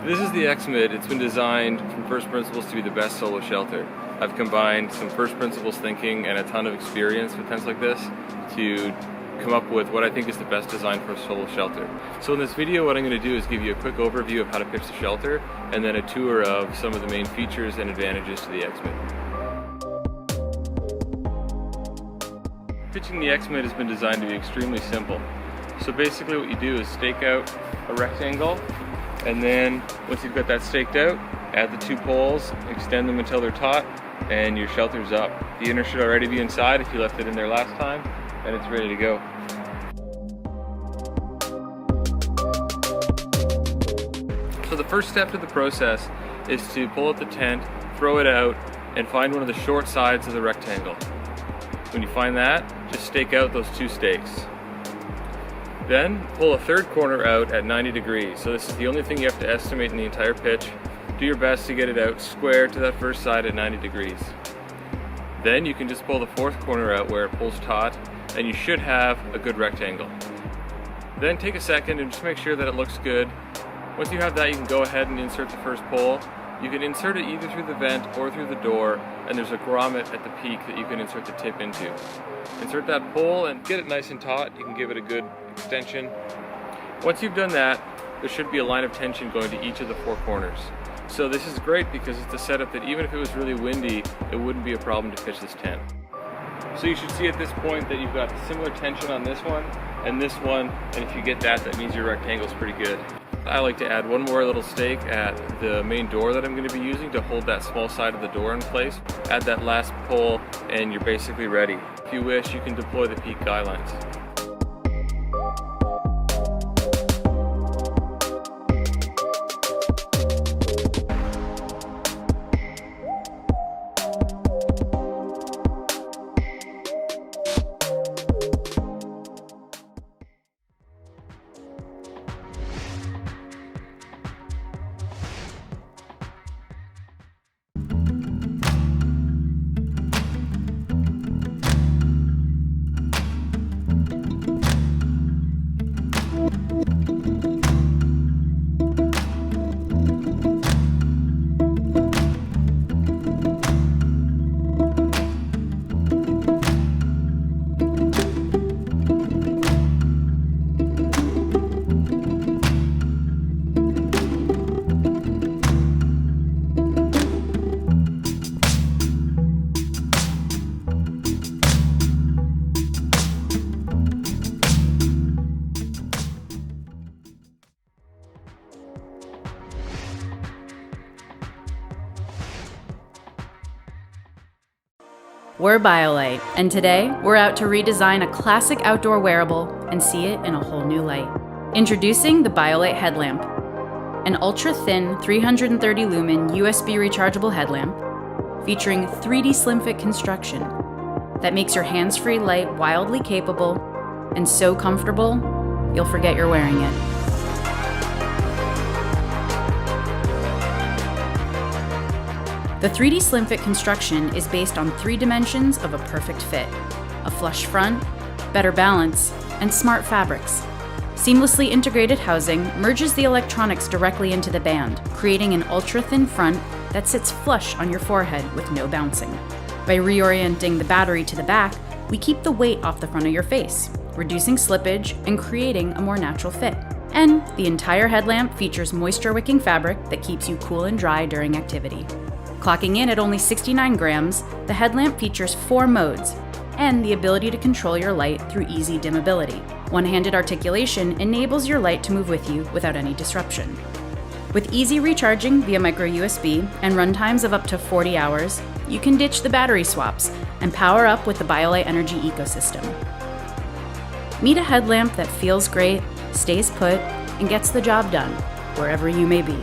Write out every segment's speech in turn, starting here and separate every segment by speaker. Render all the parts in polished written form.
Speaker 1: This is the XMID. It's been designed from first principles to be the best solo shelter. I've combined some first principles thinking and a ton of experience with tents like this to come up with what I think is the best design for a solo shelter. So in this video, what I'm going to do is give you a quick overview of how to pitch the shelter and then a tour of some of the main features and advantages to the XMID. Pitching the XMID has been designed to be extremely simple. So basically what you do is stake out a rectangle, and then once you've got that staked out, add the two poles, extend them until they're taut, and your shelter's up. The inner should already be inside if you left it in there last time, and it's ready to go. So the first step to the process is to pull out the tent, throw it out, and find one of the short sides of the rectangle. When you find that, just stake out those two stakes. Then pull a third corner out at 90 degrees. So this is the only thing you have to estimate in the entire pitch. Do your best to get it out square to that first side at 90 degrees. Then you can just pull the fourth corner out where it pulls taut, and you should have a good rectangle. Then take a second and just make sure that it looks good. Once you have that, you can go ahead and insert the first pole. You can insert it either through the vent or through the door, and there's a grommet at the peak that you can insert the tip into. Insert that pole and get it nice and taut. You can give it a good extension. Once you've done that, there should be a line of tension going to each of the four corners. So this is great because it's a setup that even if it was really windy, it wouldn't be a problem to pitch this tent. So you should see at this point that you've got similar tension on this one and this one, and if you get that, that means your rectangle's pretty good. I like to add one more little stake at the main door that I'm going to be using to hold that small side of the door in place. Add that last pole and you're basically ready. If you wish, you can deploy the peak guy lines.
Speaker 2: We're BioLite, and today we're out to redesign a classic outdoor wearable and see it in a whole new light. Introducing the BioLite headlamp, an ultra-thin 330 lumen USB rechargeable headlamp featuring 3D slim fit construction that makes your hands-free light wildly capable and so comfortable you'll forget you're wearing it. The 3D slim fit construction is based on 3 dimensions of a perfect fit: a flush front, better balance, and smart fabrics. Seamlessly integrated housing merges the electronics directly into the band, creating an ultra-thin front that sits flush on your forehead with no bouncing. By reorienting the battery to the back, we keep the weight off the front of your face, reducing slippage and creating a more natural fit. And the entire headlamp features moisture-wicking fabric that keeps you cool and dry during activity. Clocking in at only 69 grams, the headlamp features 4 modes and the ability to control your light through easy dimmability. One-handed articulation enables your light to move with you without any disruption. With easy recharging via micro USB and runtimes of up to 40 hours, you can ditch the battery swaps and power up with the BioLite Energy ecosystem. Meet a headlamp that feels great, stays put, and gets the job done, wherever you may be.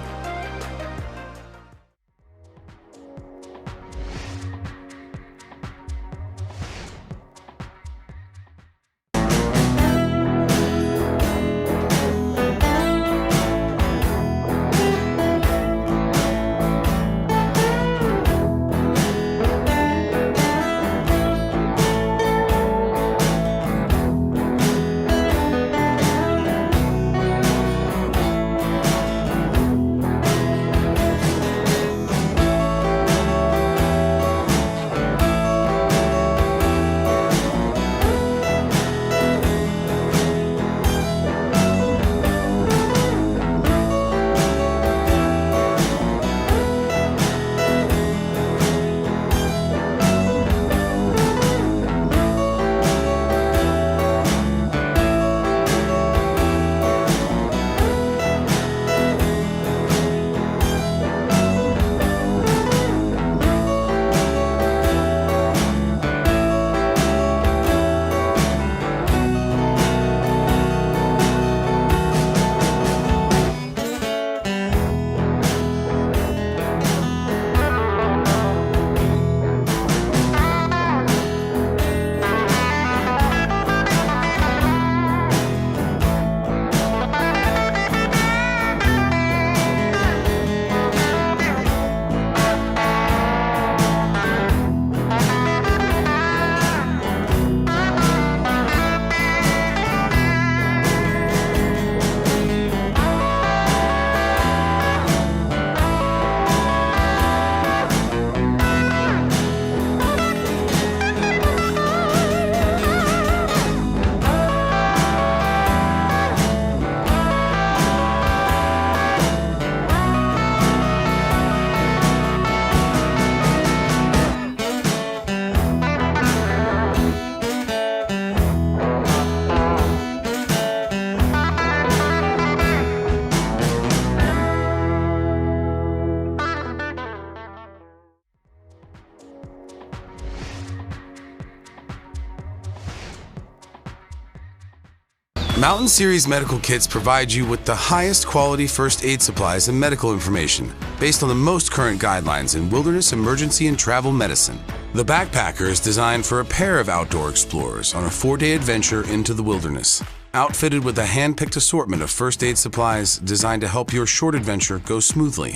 Speaker 3: Mountain Series medical kits provide you with the highest quality first aid supplies and medical information based on the most current guidelines in wilderness emergency and travel medicine. The Backpacker is designed for a pair of outdoor explorers on a 4-day adventure into the wilderness. Outfitted with a hand-picked assortment of first aid supplies designed to help your short adventure go smoothly.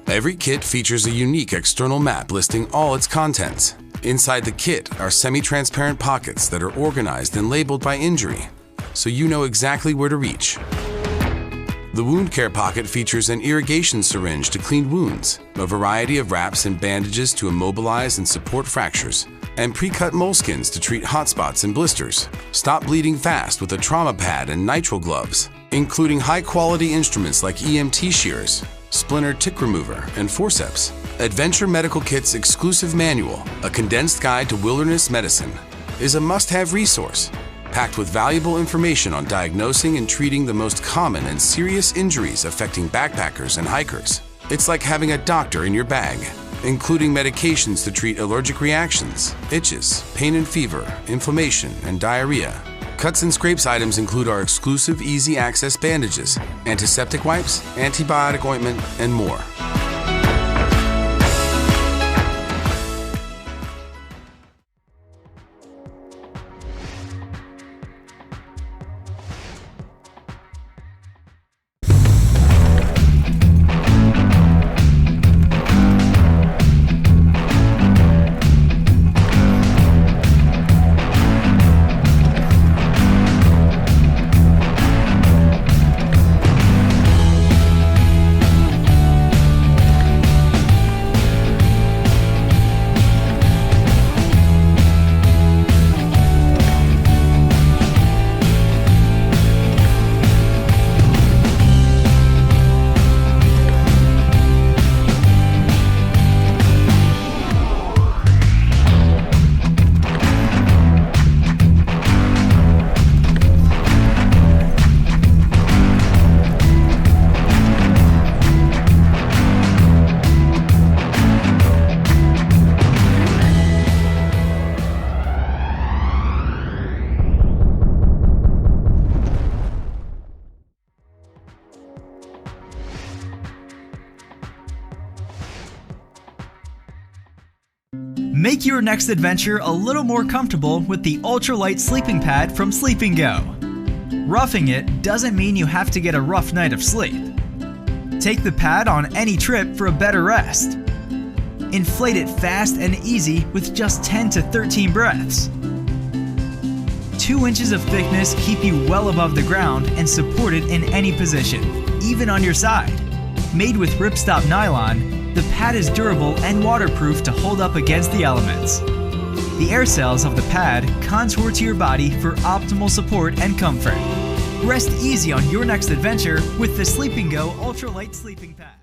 Speaker 3: Every kit features a unique external map listing all its contents. Inside the kit are semi-transparent pockets that are organized and labeled by injury, so you know exactly where to reach. The wound care pocket features an irrigation syringe to clean wounds, a variety of wraps and bandages to immobilize and support fractures, and pre-cut moleskins to treat hot spots and blisters. Stop bleeding fast with a trauma pad and nitrile gloves, including high-quality instruments like EMT shears, splinter tick remover, and forceps. Adventure Medical Kit's exclusive manual, A Condensed Guide to Wilderness Medicine, is a must-have resource, packed with valuable information on diagnosing and treating the most common and serious injuries affecting backpackers and hikers. It's like having a doctor in your bag, including medications to treat allergic reactions, itches, pain and fever, inflammation, and diarrhea. Cuts and Scrapes items include our exclusive easy access bandages, antiseptic wipes, antibiotic ointment, and more.
Speaker 4: Make your next adventure a little more comfortable with the ultralight sleeping pad from Sleep & Go. Roughing it doesn't mean you have to get a rough night of sleep. Take the pad on any trip for a better rest. Inflate it fast and easy with just 10 to 13 breaths. 2 inches of thickness keep you well above the ground and supported in any position, even on your side. Made with ripstop nylon, the pad is durable and waterproof to hold up against the elements. The air cells of the pad contour to your body for optimal support and comfort. Rest easy on your next adventure with the Sleep & Go Ultralight Sleeping Pad.